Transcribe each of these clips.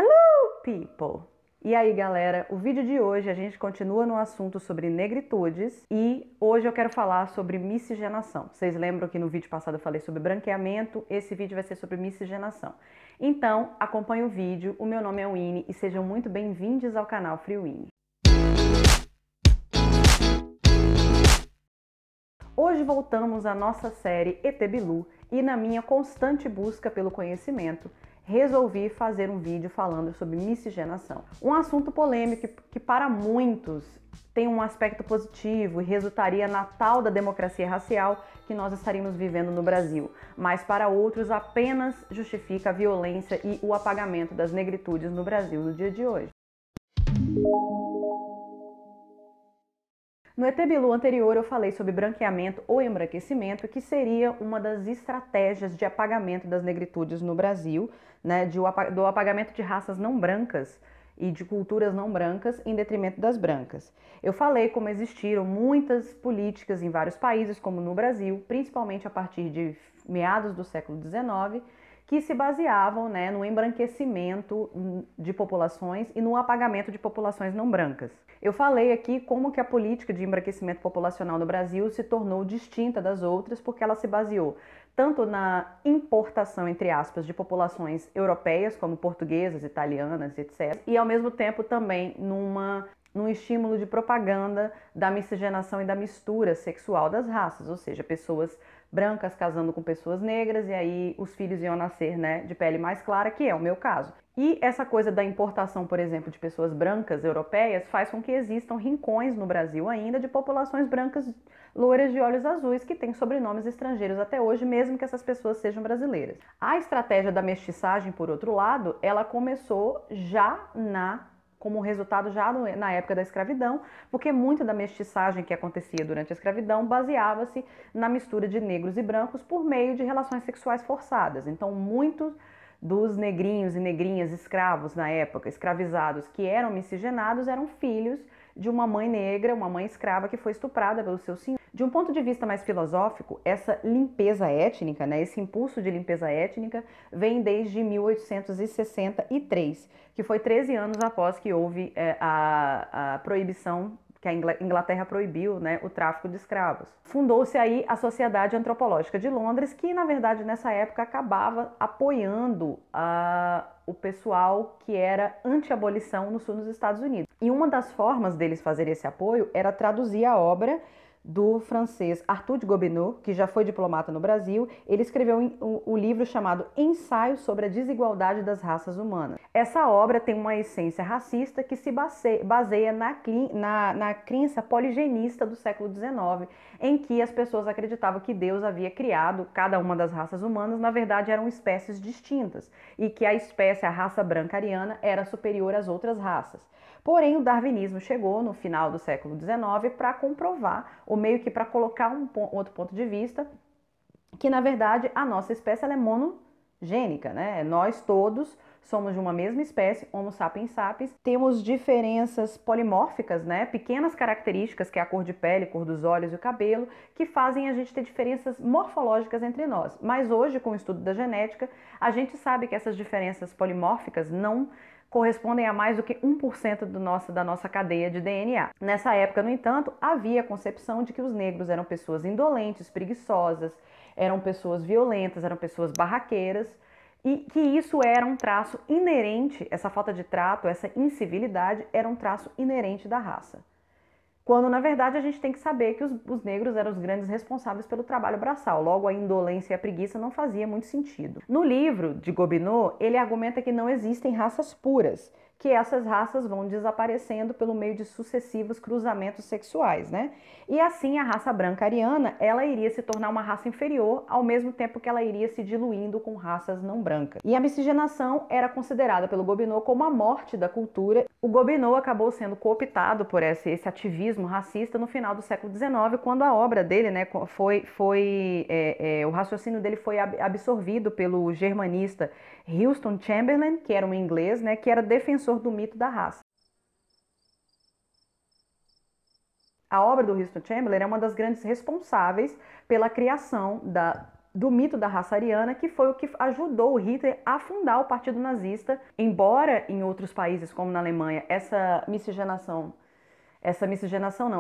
Hello, people! E aí, galera, o vídeo de hoje a gente continua no assunto sobre negritudes e hoje eu quero falar sobre miscigenação. Vocês lembram que no vídeo passado eu falei sobre branqueamento? Esse vídeo vai ser sobre miscigenação. Então, acompanhe o vídeo. O meu nome é Winnie e sejam muito bem-vindos ao canal Free Winnie. Hoje voltamos à nossa série ET Bilu e na minha constante busca pelo conhecimento, resolvi fazer um vídeo falando sobre miscigenação. Um assunto polêmico que para muitos tem um aspecto positivo e resultaria na tal da democracia racial que nós estaríamos vivendo no Brasil, mas para outros apenas justifica a violência e o apagamento das negritudes no Brasil no dia de hoje. No ET Bilu anterior eu falei sobre branqueamento ou embranquecimento, que seria uma das estratégias de apagamento das negritudes no Brasil, né, do apagamento de raças não brancas e de culturas não brancas em detrimento das brancas. Eu falei como existiram muitas políticas em vários países, como no Brasil, principalmente a partir de meados do século XIX, que se baseavam, né, no embranquecimento de populações e no apagamento de populações não brancas. Eu falei aqui como que a política de embranquecimento populacional no Brasil se tornou distinta das outras, porque ela se baseou tanto na importação, entre aspas, de populações europeias, como portuguesas, italianas, etc., e ao mesmo tempo também num estímulo de propaganda da miscigenação e da mistura sexual das raças, ou seja, pessoas brancas casando com pessoas negras e aí os filhos iam nascer, né, de pele mais clara, que é o meu caso. E essa coisa da importação, por exemplo, de pessoas brancas europeias faz com que existam rincões no Brasil ainda de populações brancas loiras de olhos azuis que têm sobrenomes estrangeiros até hoje, mesmo que essas pessoas sejam brasileiras. A estratégia da mestiçagem, por outro lado, ela começou como resultado já na época da escravidão, porque muito da mestiçagem que acontecia durante a escravidão baseava-se na mistura de negros e brancos por meio de relações sexuais forçadas. Então, muitos dos negrinhos e negrinhas escravos na época, escravizados, que eram miscigenados, eram filhos de uma mãe negra, uma mãe escrava que foi estuprada pelo seu senhor. De um ponto de vista mais filosófico, essa limpeza étnica, né, esse impulso de limpeza étnica, vem desde 1863, que foi 13 anos após que houve a proibição, que a Inglaterra proibiu, né, o tráfico de escravos. Fundou-se aí a Sociedade Antropológica de Londres, que na verdade nessa época acabava apoiando o pessoal que era anti-abolição no sul dos Estados Unidos. E uma das formas deles fazer esse apoio era traduzir a obra do francês Arthur de Gobineau, que já foi diplomata no Brasil. Ele escreveu um livro chamado Ensaio sobre a Desigualdade das Raças Humanas. Essa obra tem uma essência racista que se baseia na crença poligenista do século XIX, em que as pessoas acreditavam que Deus havia criado cada uma das raças humanas, na verdade eram espécies distintas, e que a raça branca ariana, era superior às outras raças. Porém, o darwinismo chegou no final do século XIX para comprovar, ou meio que para colocar outro ponto de vista, que na verdade a nossa espécie ela é monogênica, né? Nós todos somos de uma mesma espécie, Homo sapiens sapiens, temos diferenças polimórficas, né? Pequenas características, que é a cor de pele, cor dos olhos e o cabelo, que fazem a gente ter diferenças morfológicas entre nós. Mas hoje, com o estudo da genética, a gente sabe que essas diferenças polimórficas não correspondem a mais do que 1% da nossa cadeia de DNA. Nessa época, no entanto, havia a concepção de que os negros eram pessoas indolentes, preguiçosas, eram pessoas violentas, eram pessoas barraqueiras, e que isso era um traço inerente, essa falta de trato, essa incivilidade, era um traço inerente da raça. Quando, na verdade, a gente tem que saber que os negros eram os grandes responsáveis pelo trabalho braçal. Logo, a indolência e a preguiça não fazia muito sentido. No livro de Gobineau, ele argumenta que não existem raças puras, que essas raças vão desaparecendo pelo meio de sucessivos cruzamentos sexuais, né? E assim, a raça branca ariana, ela iria se tornar uma raça inferior, ao mesmo tempo que ela iria se diluindo com raças não brancas. E a miscigenação era considerada pelo Gobineau como a morte da cultura. O Gobineau acabou sendo cooptado por esse ativismo racista no final do século XIX, quando a obra dele, né, o raciocínio dele foi absorvido pelo germanista Houston Chamberlain, que era um inglês, né, que era defensor do mito da raça. A obra do Houston Chamberlain é uma das grandes responsáveis pela criação do mito da raça ariana, que foi o que ajudou o Hitler a fundar o Partido Nazista. Embora em outros países, como na Alemanha,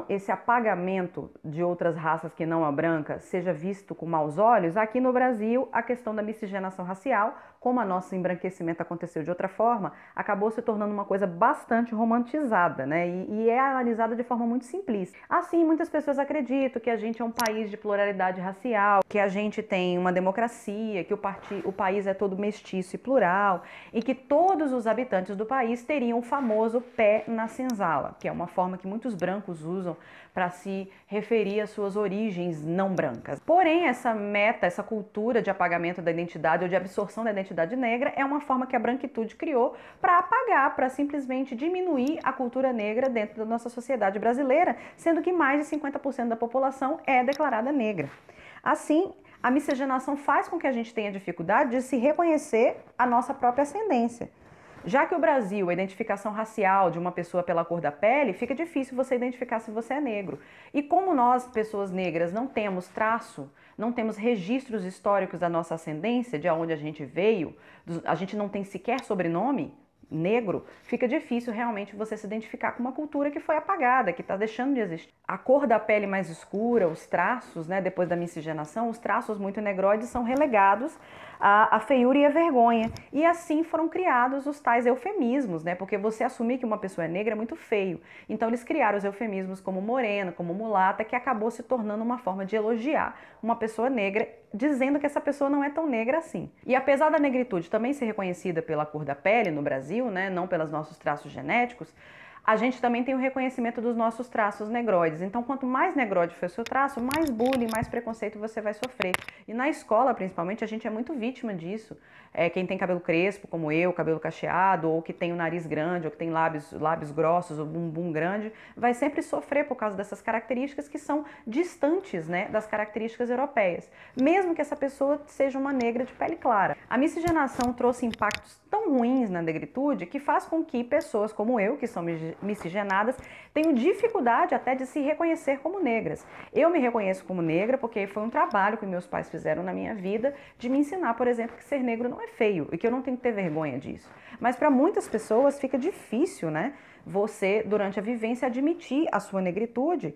esse apagamento de outras raças que não a branca seja visto com maus olhos, aqui no Brasil a questão da miscigenação racial, como o nosso embranquecimento aconteceu de outra forma, acabou se tornando uma coisa bastante romantizada, né? E é analisada de forma muito simplista. Assim, muitas pessoas acreditam que a gente é um país de pluralidade racial, que a gente tem uma democracia, que o país é todo mestiço e plural, e que todos os habitantes do país teriam o famoso pé na senzala, que é uma forma que muitos brancos usam para se referir às suas origens não brancas. Porém, essa cultura de apagamento da identidade ou de absorção da identidade negra é uma forma que a branquitude criou para apagar, para simplesmente diminuir a cultura negra dentro da nossa sociedade brasileira, sendo que mais de 50% da população é declarada negra. Assim, a miscigenação faz com que a gente tenha dificuldade de se reconhecer a nossa própria ascendência. Já que o Brasil, a identificação racial de uma pessoa pela cor da pele, fica difícil você identificar se você é negro. E como nós, pessoas negras, não temos traço, não temos registros históricos da nossa ascendência, de onde a gente veio, a gente não tem sequer sobrenome negro, fica difícil realmente você se identificar com uma cultura que foi apagada, que está deixando de existir. A cor da pele mais escura, os traços, né, depois da miscigenação, os traços muito negroides são relegados à feiura e à vergonha. E assim foram criados os tais eufemismos, né, porque você assumir que uma pessoa é negra é muito feio. Então eles criaram os eufemismos como morena, como mulata, que acabou se tornando uma forma de elogiar uma pessoa negra, dizendo que essa pessoa não é tão negra assim. E apesar da negritude também ser reconhecida pela cor da pele no Brasil, né, não pelos nossos traços genéticos, a gente também tem o reconhecimento dos nossos traços negroides. Então, quanto mais negroide for o seu traço, mais bullying, mais preconceito você vai sofrer. E na escola, principalmente, a gente é muito vítima disso. Quem tem cabelo crespo, como eu, cabelo cacheado, ou que tem o nariz grande, ou que tem lábios grossos, ou bumbum grande, vai sempre sofrer por causa dessas características que são distantes, né, das características europeias, mesmo que essa pessoa seja uma negra de pele clara. A miscigenação trouxe impactos tão ruins na negritude que faz com que pessoas como eu, que são miscigenadas, tenham dificuldade até de se reconhecer como negras. Eu me reconheço como negra porque foi um trabalho que meus pais fizeram na minha vida de me ensinar, por exemplo, que ser negro não é feio e que eu não tenho que ter vergonha disso. Mas para muitas pessoas fica difícil, né, você, durante a vivência, admitir a sua negritude,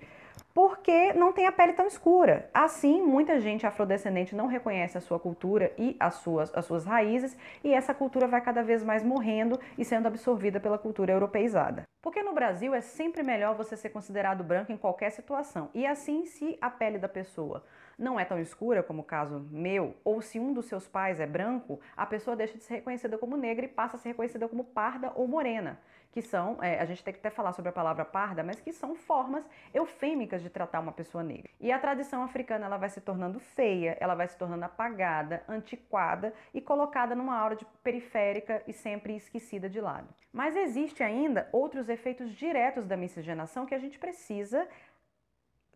porque não tem a pele tão escura. Assim, muita gente afrodescendente não reconhece a sua cultura e as suas raízes, e essa cultura vai cada vez mais morrendo e sendo absorvida pela cultura europeizada. Porque no Brasil é sempre melhor você ser considerado branco em qualquer situação. E assim, se a pele da pessoa não é tão escura, como o caso meu, ou se um dos seus pais é branco, a pessoa deixa de ser reconhecida como negra e passa a ser reconhecida como parda ou morena, que são, a gente tem que até falar sobre a palavra parda, mas que são formas eufêmicas de tratar uma pessoa negra. E a tradição africana, ela vai se tornando feia, ela vai se tornando apagada, antiquada e colocada numa aura periférica e sempre esquecida de lado. Mas existe ainda outros efeitos diretos da miscigenação que a gente precisa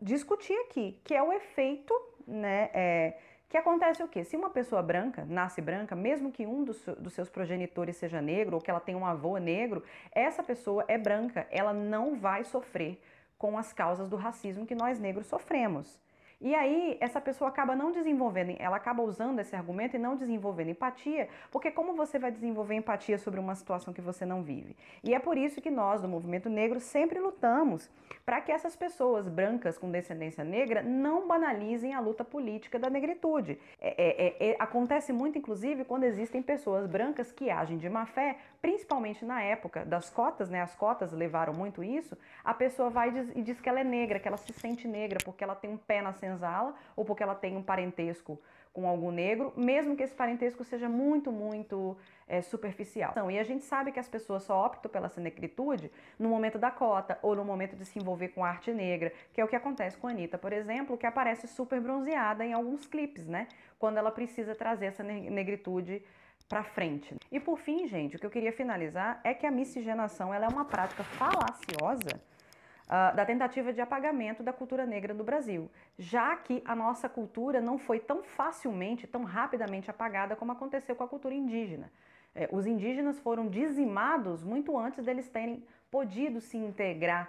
discutir aqui, que é o efeito, né, que acontece o quê? Se uma pessoa branca, nasce branca, mesmo que um dos seus progenitores seja negro ou que ela tenha um avô negro, essa pessoa é branca, ela não vai sofrer com as causas do racismo que nós negros sofremos. E aí, essa pessoa acaba não desenvolvendo, ela acaba usando esse argumento e não desenvolvendo empatia, porque como você vai desenvolver empatia sobre uma situação que você não vive? E é por isso que nós, do movimento negro, sempre lutamos para que essas pessoas brancas com descendência negra não banalizem a luta política da negritude. Acontece muito, inclusive, quando existem pessoas brancas que agem de má fé, principalmente na época das cotas, né? As cotas levaram muito isso, a pessoa vai e diz que ela é negra, que ela se sente negra porque ela tem um pé na senzala ou porque ela tem um parentesco com algum negro, mesmo que esse parentesco seja muito superficial. E a gente sabe que as pessoas só optam pela essa negritude no momento da cota ou no momento de se envolver com arte negra, que é o que acontece com a Anitta, por exemplo, que aparece super bronzeada em alguns clipes, né? Quando ela precisa trazer essa negritude para frente. E por fim, gente, o que eu queria finalizar é que a miscigenação ela é uma prática falaciosa da tentativa de apagamento da cultura negra do Brasil, já que a nossa cultura não foi tão facilmente, tão rapidamente apagada como aconteceu com a cultura indígena. Os indígenas foram dizimados muito antes deles terem podido se integrar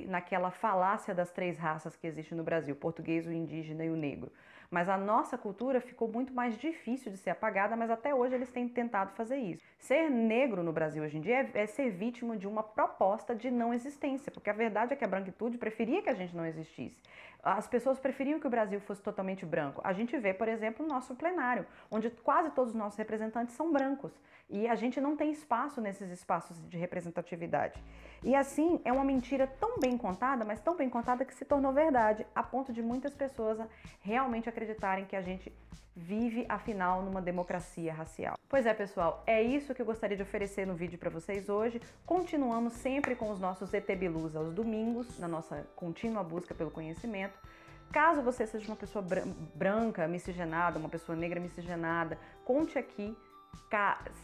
naquela falácia das três raças que existe no Brasil, o português, o indígena e o negro. Mas a nossa cultura ficou muito mais difícil de ser apagada, mas até hoje eles têm tentado fazer isso. Ser negro no Brasil hoje em dia é ser vítima de uma proposta de não existência, porque a verdade é que a branquitude preferia que a gente não existisse. As pessoas preferiam que o Brasil fosse totalmente branco. A gente vê, por exemplo, o nosso plenário, onde quase todos os nossos representantes são brancos. E a gente não tem espaço nesses espaços de representatividade. E assim, é uma mentira tão bem contada, mas tão bem contada que se tornou verdade, a ponto de muitas pessoas realmente acreditarem que a gente vive, afinal, numa democracia racial. Pois é, pessoal, é isso que eu gostaria de oferecer no vídeo para vocês hoje. Continuamos sempre com os nossos ET Bilus aos domingos, na nossa contínua busca pelo conhecimento. Caso você seja uma pessoa branca, miscigenada, uma pessoa negra miscigenada, conte aqui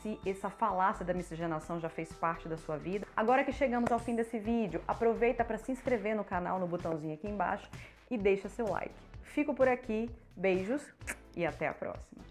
se essa falácia da miscigenação já fez parte da sua vida. Agora que chegamos ao fim desse vídeo, aproveita para se inscrever no canal no botãozinho aqui embaixo e deixa seu like. Fico por aqui, beijos e até a próxima!